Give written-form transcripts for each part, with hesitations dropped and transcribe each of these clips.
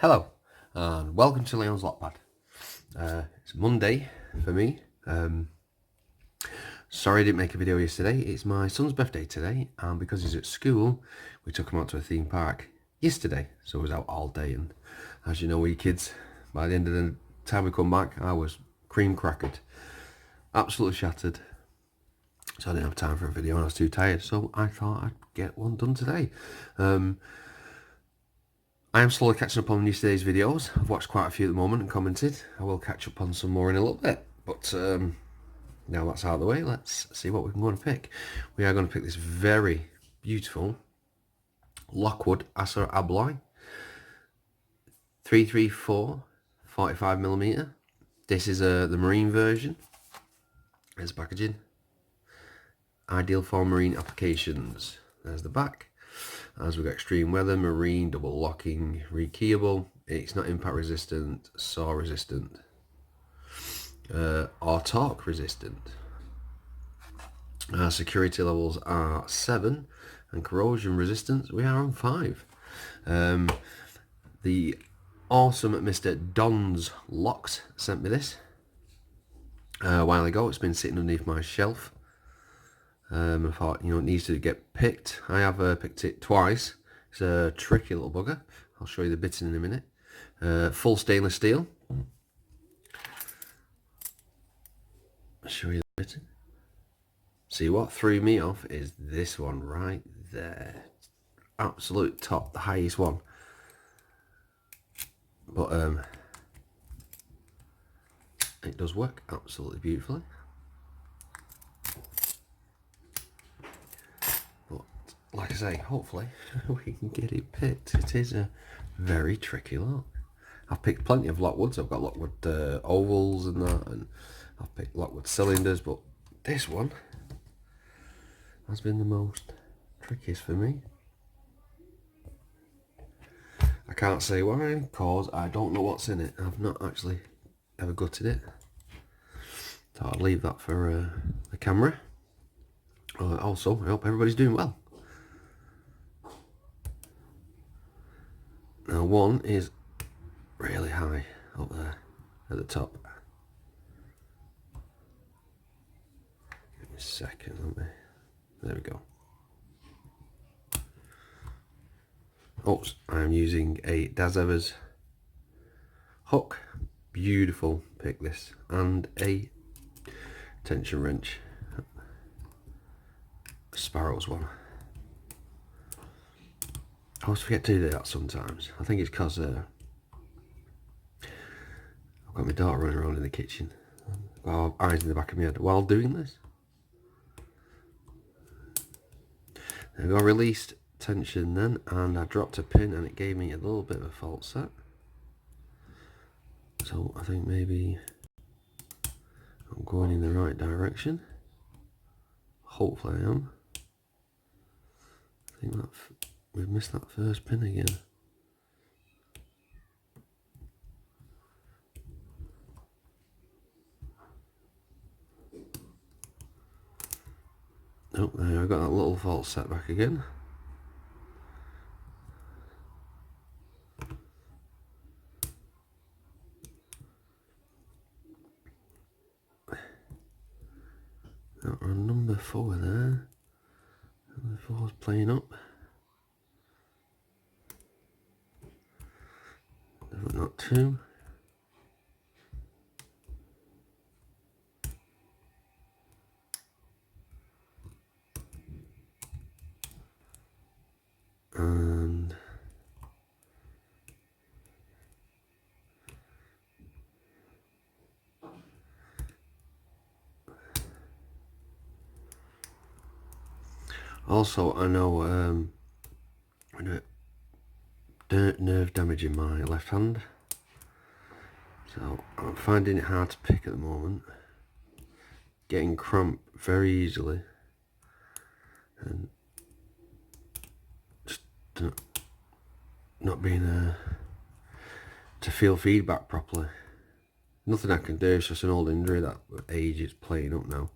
Hello and welcome to Leon's Lockpad. It's Monday for me. Sorry I didn't make a video yesterday. It's my son's birthday today, and because he's at school we took him out to a theme park yesterday, so I was out all day, and as you know, we kids, by the end of the time we come back I was cream crackered, absolutely shattered, so I didn't have time for a video and I was too tired, so I thought I'd get one done today. I am slowly catching up on yesterday's videos. I've watched quite a few at the moment and commented. I will catch up on some more in a little bit. But now that's out of the way, let's see what we can go and pick. We are going to pick this very beautiful Lockwood Asser Abloy 334 45mm. This is the marine version. There's packaging. Ideal for marine applications. There's the back. As we've got extreme weather, marine, double locking, rekeyable. It's not impact resistant, saw resistant, or torque resistant. Security levels are 7, and corrosion resistance we are on 5. The awesome Mr. Don's Locks sent me this a while ago. It's been sitting underneath my shelf. I thought, you know, it needs to get picked. I have picked it twice. It's a tricky little bugger. I'll show you the bits in a minute. Full stainless steel. I'll show you the bits. See, what threw me off is this one right there. Absolute top, the highest one. But it does work absolutely beautifully. Like I say, hopefully we can get it picked. It is a very tricky lock. I've picked plenty of Lockwoods. I've got Lockwood ovals and that, and I've picked Lockwood cylinders, but this one has been the most trickiest for me. I can't say why, because I don't know what's in it. I've not actually ever gutted it. So I'll leave that for the camera. Also, I hope everybody's doing well. Now one is really high up there at the top. Give me a second, let me. There we go. Oops, I'm using a Daz Evers hook. Beautiful pick this, and a tension wrench. Sparrows one. I always forget to do that sometimes. I think it's because I've got my daughter running around in the kitchen. I've got eyes in the back of my head while doing this. There we go, released tension then, and I dropped a pin and it gave me a little bit of a fault set. So I think maybe I'm going in the right direction. Hopefully I am. I think that we've missed that first pin again. Oh, there, I got that little fault set back again. Got our number 4 there. Number 4's playing up. Not 2. And also I know nerve damage in my left hand, so I'm finding it hard to pick at the moment, getting cramp very easily, and just not being to feel feedback properly. Nothing I can do, it's just an old injury that with age is playing up now.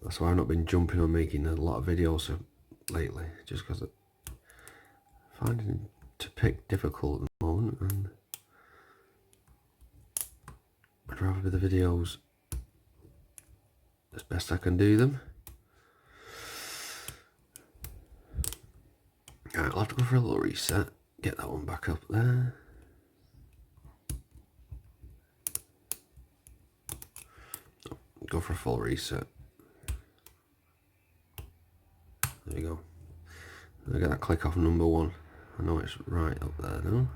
That's why I've not been jumping on making a lot of videos lately, just because I'm finding it to pick difficult at the moment, and I'd rather do the videos as best I can do them. Alright, I'll have to go for a little reset, get that one back up there. Go for a full reset. There we go. I get that click off number 1. I know it's right up there now.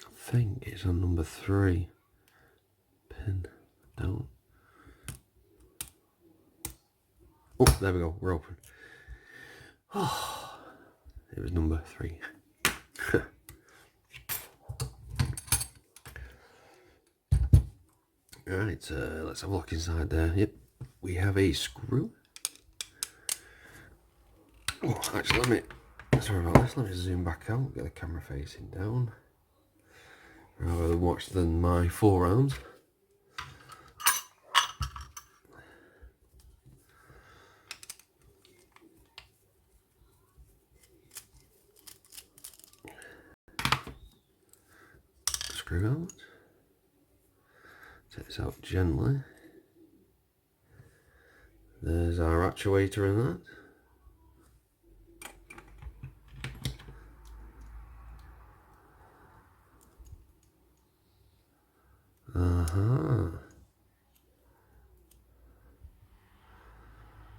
I think it's on number 3. Pin down. Oh, there we go. We're open. Oh, it was number 3. Right, let's have a look inside there. Yep, we have a screw. Oh, actually, sorry about this. Let me zoom back out. Get the camera facing down. Rather than watch my forearms. Screw out. Take this out gently. There's our actuator in that.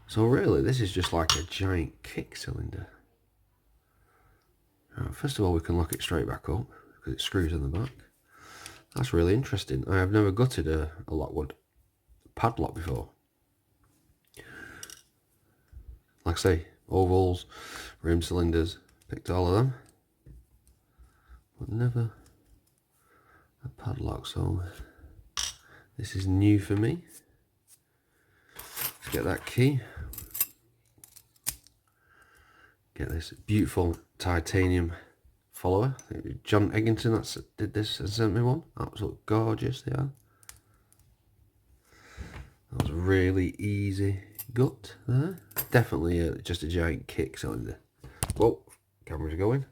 So really, this is just like a giant kick cylinder. Right, first of all, we can lock it straight back up because it screws in the back. That's really interesting. I have never gutted a Lockwood padlock before. Like I say, ovals, rim cylinders, picked all of them, but never a padlock, so this is new for me. Let's get that key. Get this beautiful titanium follower. I think it was John Egginton that did this and sent me one. Absolutely gorgeous they are. That was a really easy gut there. Definitely just a giant kick cylinder. Whoa, camera's going.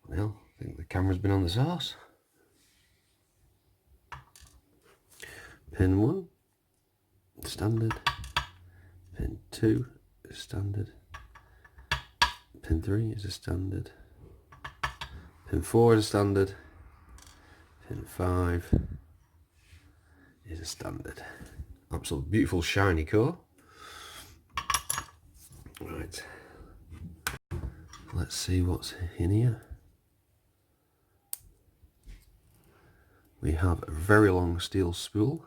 Well, I think the camera's been on the sauce. Pin 1, standard. Pin 2 is standard. Pin 3 is a standard. Pin 4 is a standard. Pin 5 is a standard. Absolutely beautiful shiny core. Right. Let's see what's in here. We have a very long steel spool.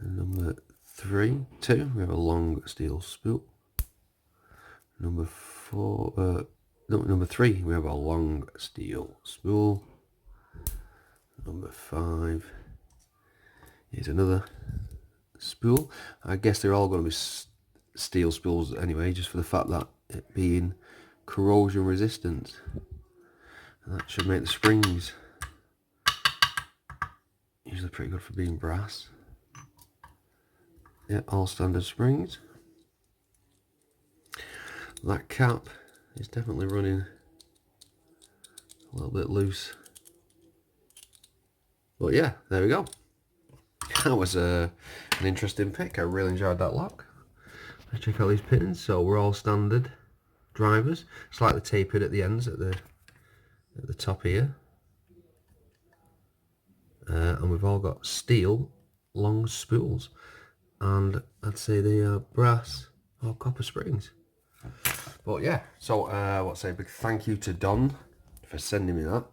Number 2, we have a long steel spool. Number 3, we have a long steel spool. Number 5 is another spool. I guess they're all going to be steel spools anyway, just for the fact that it being corrosion resistant. And that should make the springs usually pretty good for being brass. Yeah, all standard springs. That cap is definitely running a little bit loose. But yeah, there we go. That was an interesting pick. I really enjoyed that lock. Let's check out these pins. So we're all standard drivers, slightly tapered at the ends at the top here. And we've all got steel long spools. And I'd say they are brass or copper springs. But yeah, so what's say, big thank you to Don for sending me that.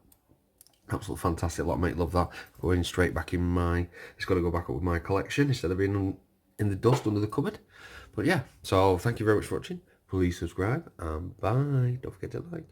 Absolutely fantastic lock, mate. Love that. Going straight back in my, it's got to go back up with my collection instead of being in the dust under the cupboard. But yeah, so thank you very much for watching. Please subscribe and bye. Don't forget to like.